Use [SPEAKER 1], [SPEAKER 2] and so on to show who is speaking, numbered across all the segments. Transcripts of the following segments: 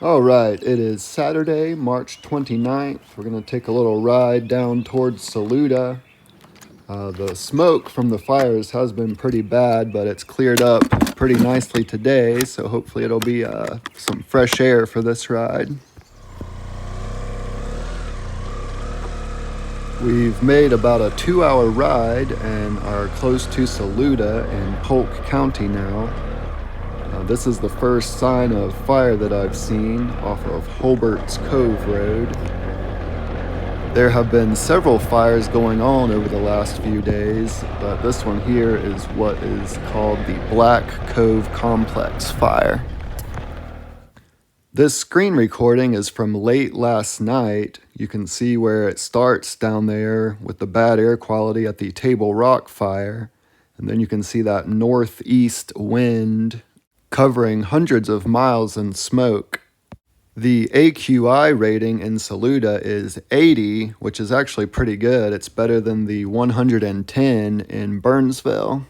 [SPEAKER 1] All right, it is Saturday, March 29th. We're going to take a little ride down towards Saluda. The smoke from the fires has been pretty bad, but it's cleared up pretty nicely today, so hopefully it'll be some fresh air for this ride. We've made about a 2-hour ride and are close to Saluda in Polk County now. This is the first sign of fire that I've seen off of Holbert's Cove Road. There have been several fires going on over the last few days, but this one here is what is called the Black Cove Complex fire. This screen recording is from late last night. You can see where it starts down there with the bad air quality at the Table Rock fire, and then you can see that northeast wind covering hundreds of miles in smoke. The AQI rating in Saluda is 80, which is actually pretty good. It's better than the 110 in Burnsville.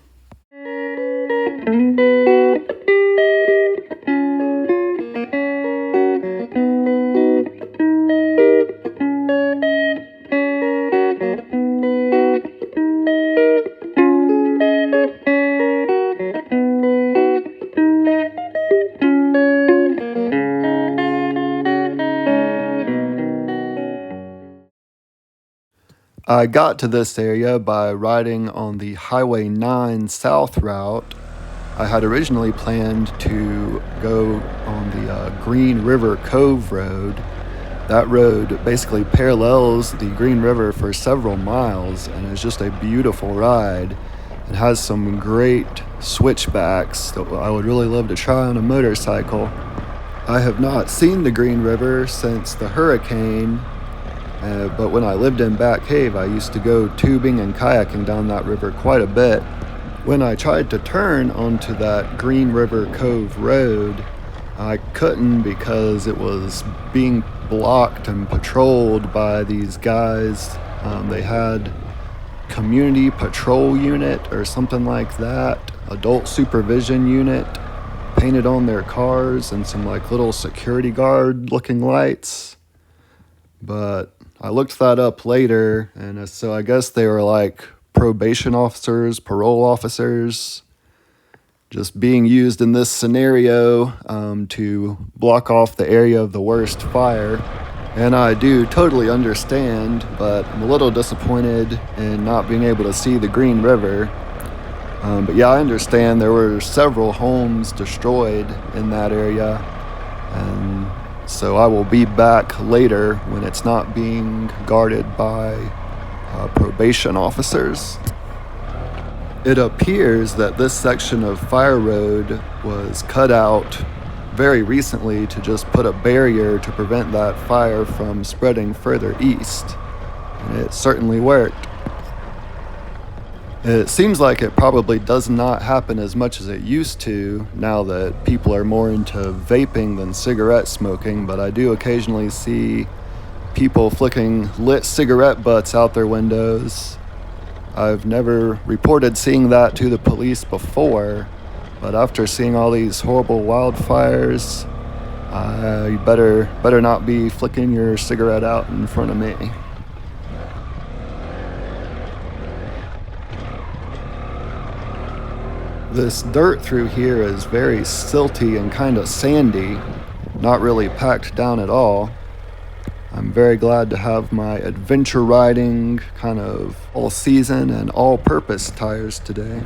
[SPEAKER 1] I got to this area by riding on the Highway 9 south route. I had originally planned to go on the Green River Cove Road. That road basically parallels the Green River for several miles and is just a beautiful ride. It has some great switchbacks that I would really love to try on a motorcycle. I have not seen the Green River since the hurricane. But when I lived in Bat Cave, I used to go tubing and kayaking down that river quite a bit. When I tried to turn onto that Green River Cove Road, I couldn't because it was being blocked and patrolled by these guys. They had community patrol unit or something like that, adult supervision unit, painted on their cars and some like little security guard looking lights. But I looked that up later, and so I guess they were like probation officers, parole officers, just being used in this scenario to block off the area of the worst fire. And I do totally understand, but I'm a little disappointed in not being able to see the Green River. But yeah, I understand there were several homes destroyed in that area, and so I will be back later when it's not being guarded by probation officers. It appears that this section of Fire Road was cut out very recently to just put a barrier to prevent that fire from spreading further east, and it certainly worked. It seems like it probably does not happen as much as it used to now that people are more into vaping than cigarette smoking, but I do occasionally see people flicking lit cigarette butts out their windows. I've never reported seeing that to the police before, but after seeing all these horrible wildfires, you better not be flicking your cigarette out in front of me. This dirt through here is very silty and kind of sandy, not really packed down at all. I'm very glad to have my adventure riding kind of all-season and all-purpose tires today.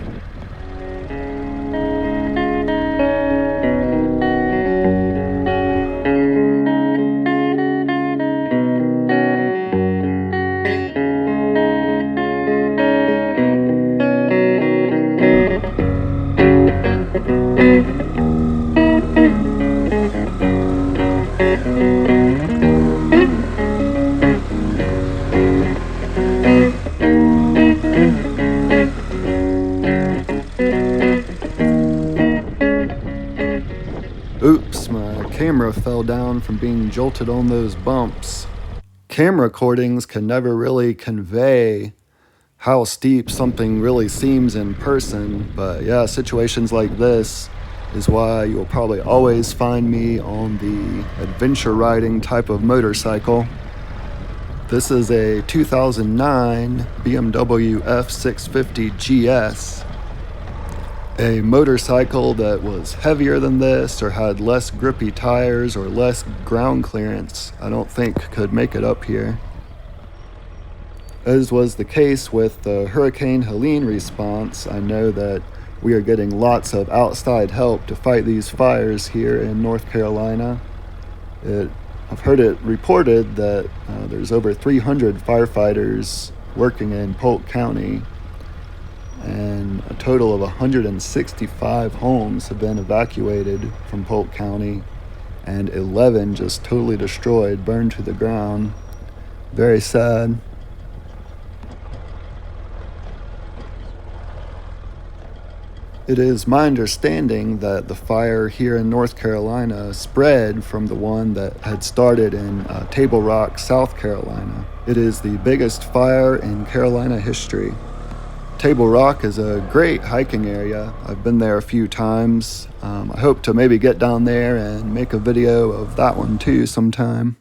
[SPEAKER 1] Oops, my camera fell down from being jolted on those bumps. Camera recordings can never really convey how steep something really seems in person, but yeah, situations like this, is why you'll probably always find me on the adventure riding type of motorcycle. This is a 2009 BMW F650 GS, a motorcycle that was heavier than this or had less grippy tires or less ground clearance. I don't think could make it up here. As was the case with the Hurricane Helene response, I know that we are getting lots of outside help to fight these fires here in North Carolina. I've heard it reported that there's over 300 firefighters working in Polk County, and a total of 165 homes have been evacuated from Polk County, and 11 just totally destroyed, burned to the ground. Very sad. It is my understanding that the fire here in North Carolina spread from the one that had started in Table Rock, South Carolina. It is the biggest fire in Carolina history. Table Rock is a great hiking area. I've been there a few times. I hope to maybe get down there and make a video of that one too sometime.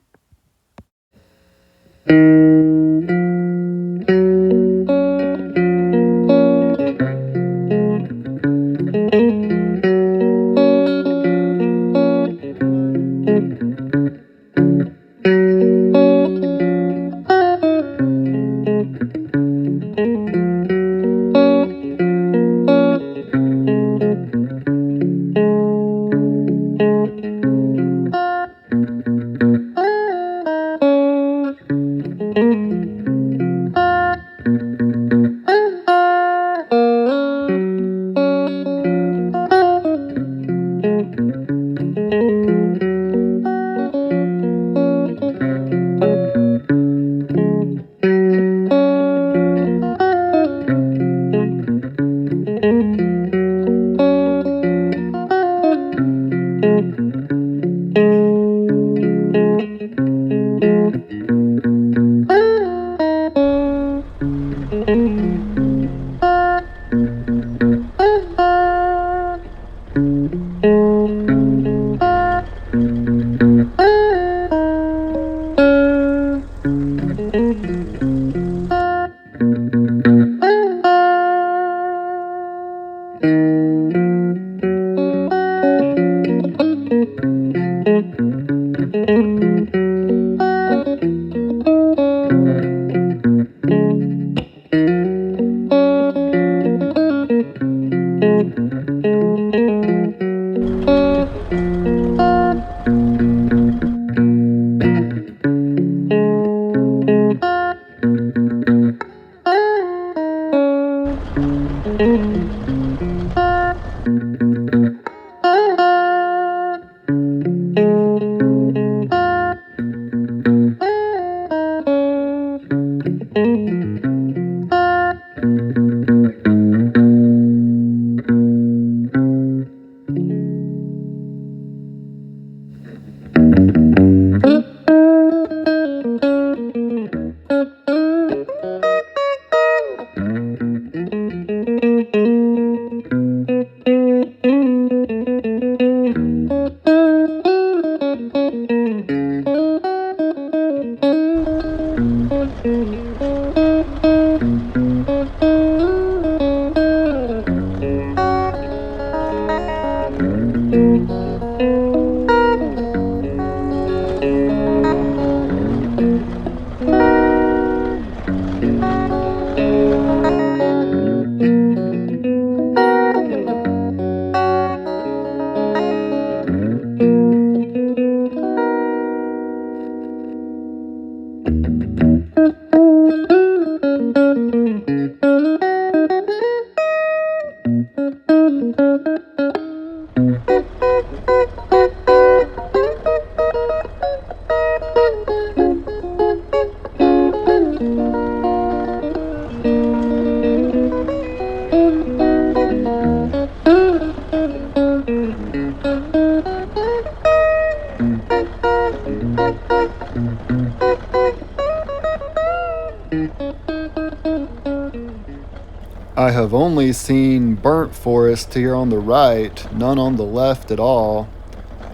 [SPEAKER 1] I have only seen burnt forest here on the right, none on the left at all.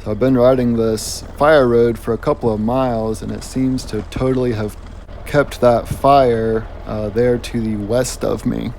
[SPEAKER 1] So I've been riding this fire road for a couple of miles, and it seems to totally have kept that fire there to the west of me.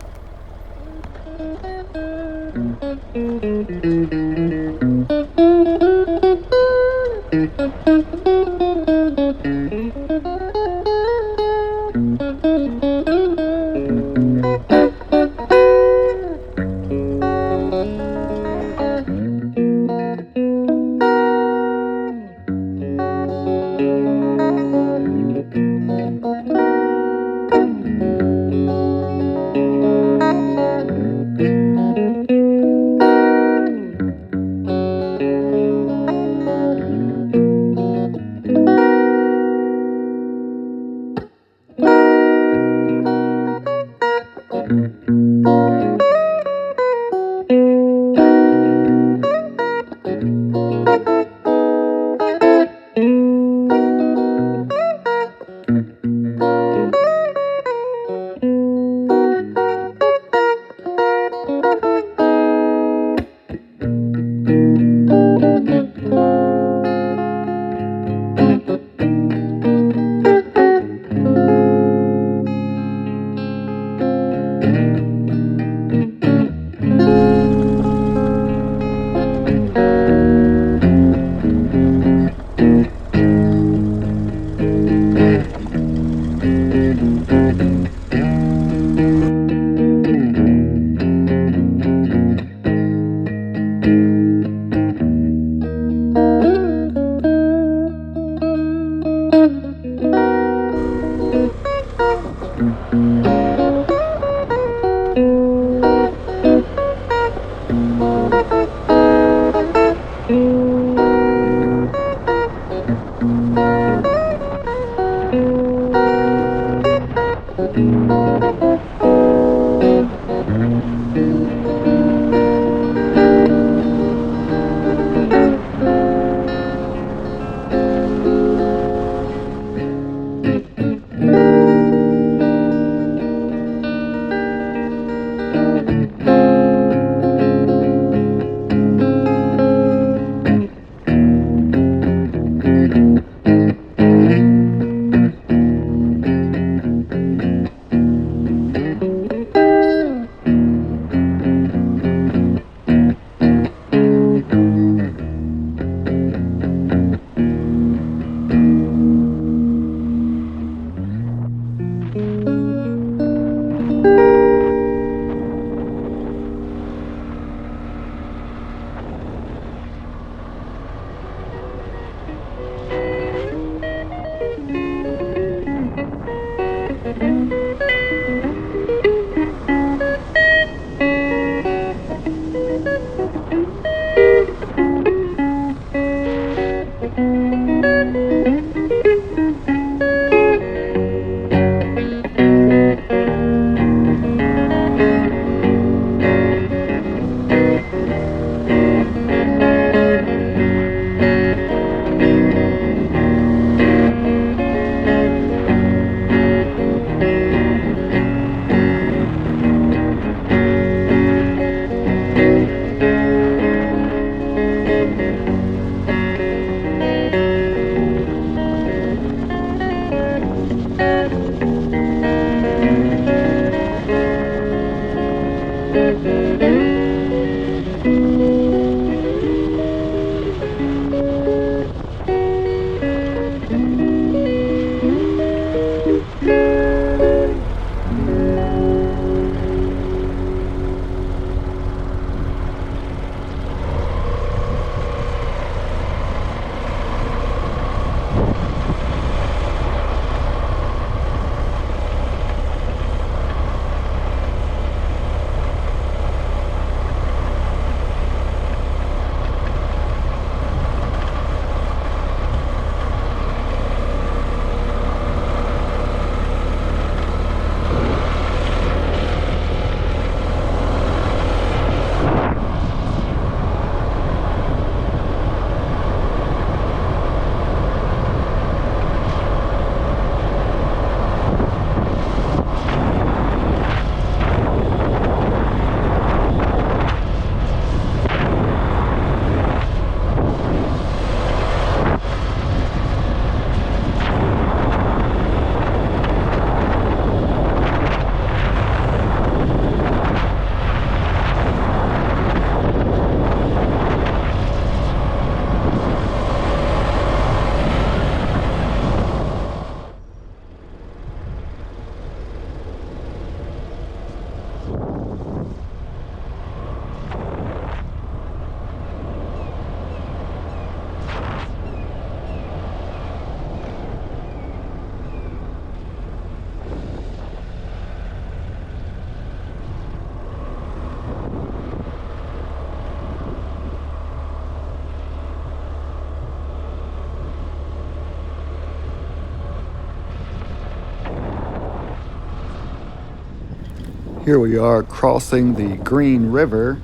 [SPEAKER 1] Here we are crossing the Green River.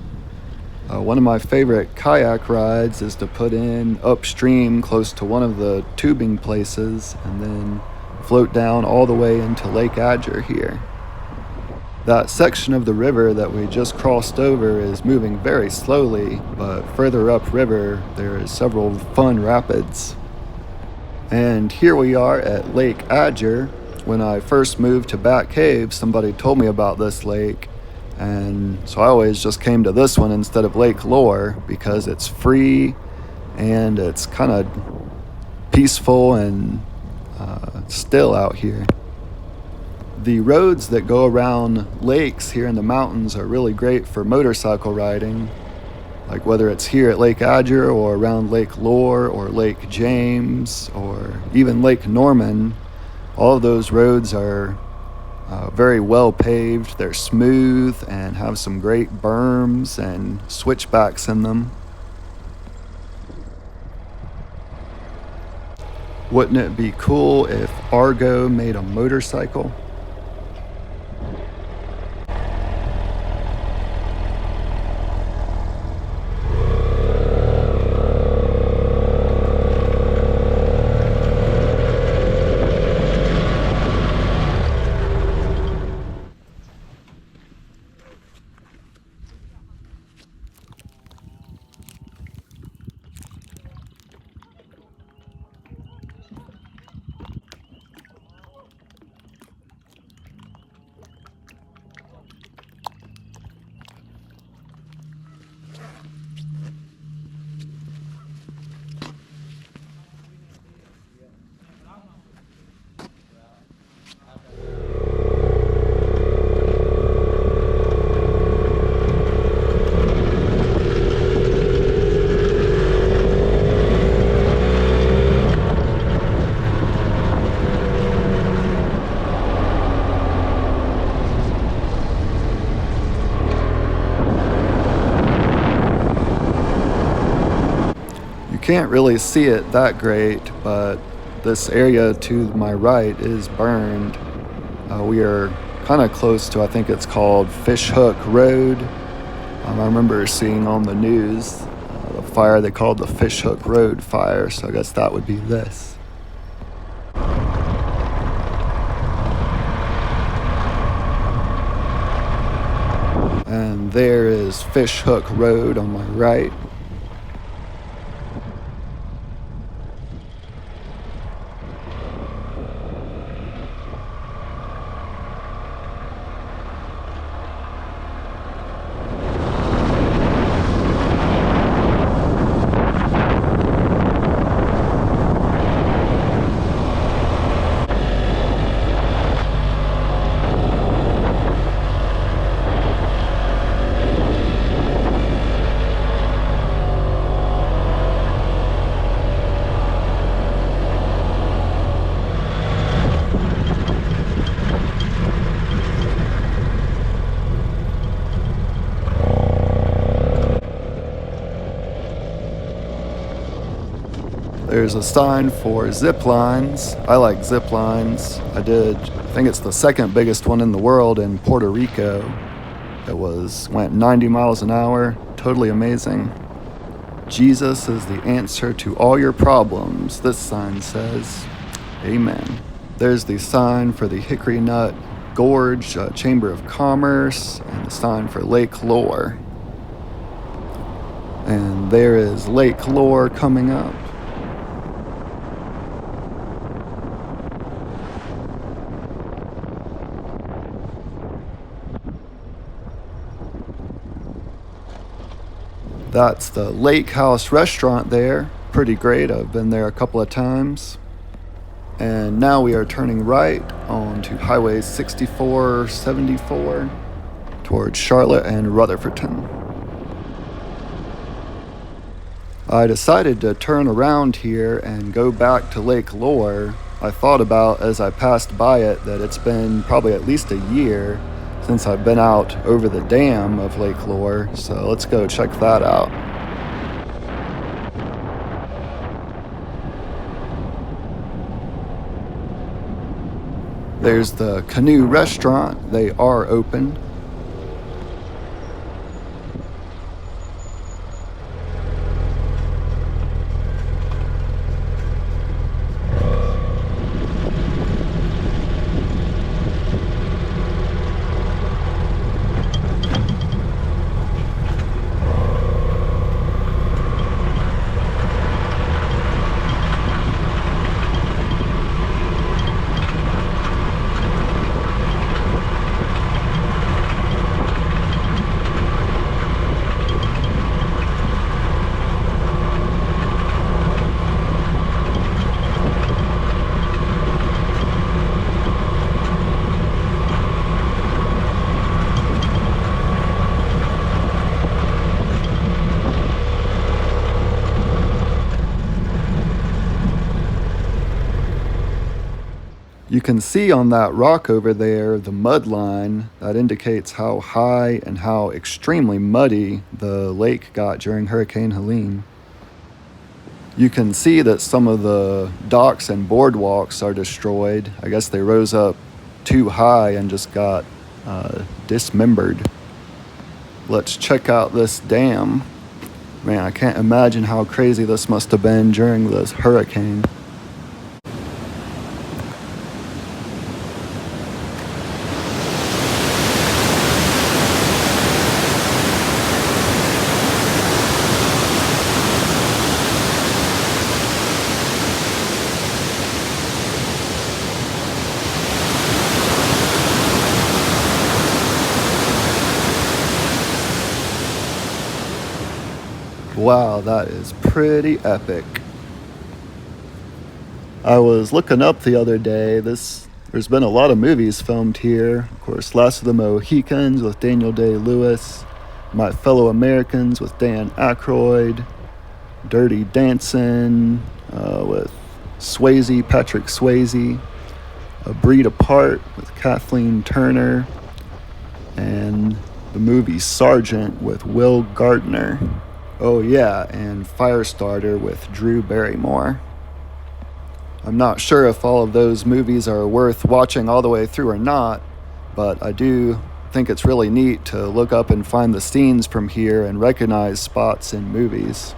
[SPEAKER 1] One of my favorite kayak rides is to put in upstream close to one of the tubing places and then float down all the way into Lake Adger here. That section of the river that we just crossed over is moving very slowly, but further upriver there is several fun rapids. And here we are at Lake Adger. When I first moved to Bat Cave, somebody told me about this lake, and so I always just came to this one instead of Lake Lore because it's free and it's kind of peaceful and still out here. The roads that go around lakes here in the mountains are really great for motorcycle riding, like whether it's here at Lake Adger or around Lake Lore or Lake James or even Lake Norman. All of those roads are very well paved. They're smooth and have some great berms and switchbacks in them. Wouldn't it be cool if Argo made a motorcycle? Can't really see it that great, but this area to my right is burned. We are kind of close to, I think it's called Fish Hook Road. I remember seeing on the news the fire they called the Fish Hook Road fire, so I guess that would be this. And there is Fish Hook Road on my right. There's a sign for zip lines. I like zip lines. I think it's the second biggest one in the world in Puerto Rico. It went 90 miles an hour, totally amazing. Jesus is the answer to all your problems, this sign says. Amen. There's the sign for the Hickory Nut Gorge Chamber of Commerce and the sign for Lake Lore. And there is Lake Lore coming up. That's the Lake House restaurant there. Pretty great. I've been there a couple of times. And now we are turning right onto Highway 6474 towards Charlotte and Rutherfordton. I decided to turn around here and go back to Lake Lore. I thought about as I passed by it that it's been probably at least a year since I've been out over the dam of Lake Lore, so let's go check that out. There's the Canoe Restaurant. They are open. You can see on that rock over there the mud line that indicates how high and how extremely muddy the lake got during Hurricane Helene. You can see that some of the docks and boardwalks are destroyed. I guess they rose up too high and just got dismembered. Let's check out this dam. Man, I can't imagine how crazy this must have been during this hurricane. Wow, that is pretty epic. I was looking up the other day, there's been a lot of movies filmed here. Of course, Last of the Mohicans with Daniel Day-Lewis, My Fellow Americans with Dan Aykroyd, Dirty Dancing with Patrick Swayze, A Breed Apart with Kathleen Turner, and the movie Sergeant with Will Gardner. Oh yeah, and Firestarter with Drew Barrymore. I'm not sure if all of those movies are worth watching all the way through or not, but I do think it's really neat to look up and find the scenes from here and recognize spots in movies.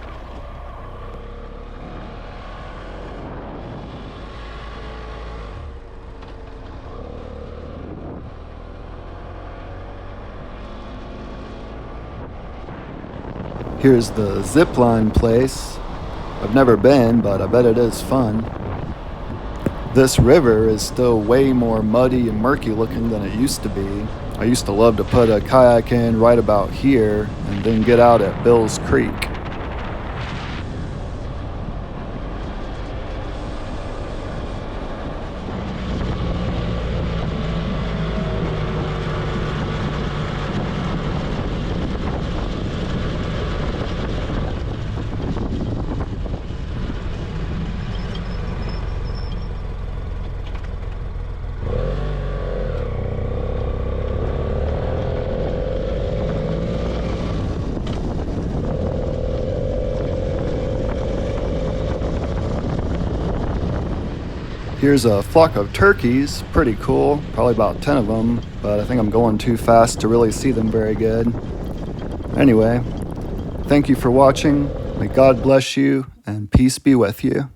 [SPEAKER 1] Here's the zipline place. I've never been, but I bet it is fun. This river is still way more muddy and murky looking than it used to be. I used to love to put a kayak in right about here and then get out at Bill's Creek. Here's a flock of turkeys, pretty cool, probably about 10 of them, but I think I'm going too fast to really see them very good. Anyway, thank you for watching, may God bless you, and peace be with you.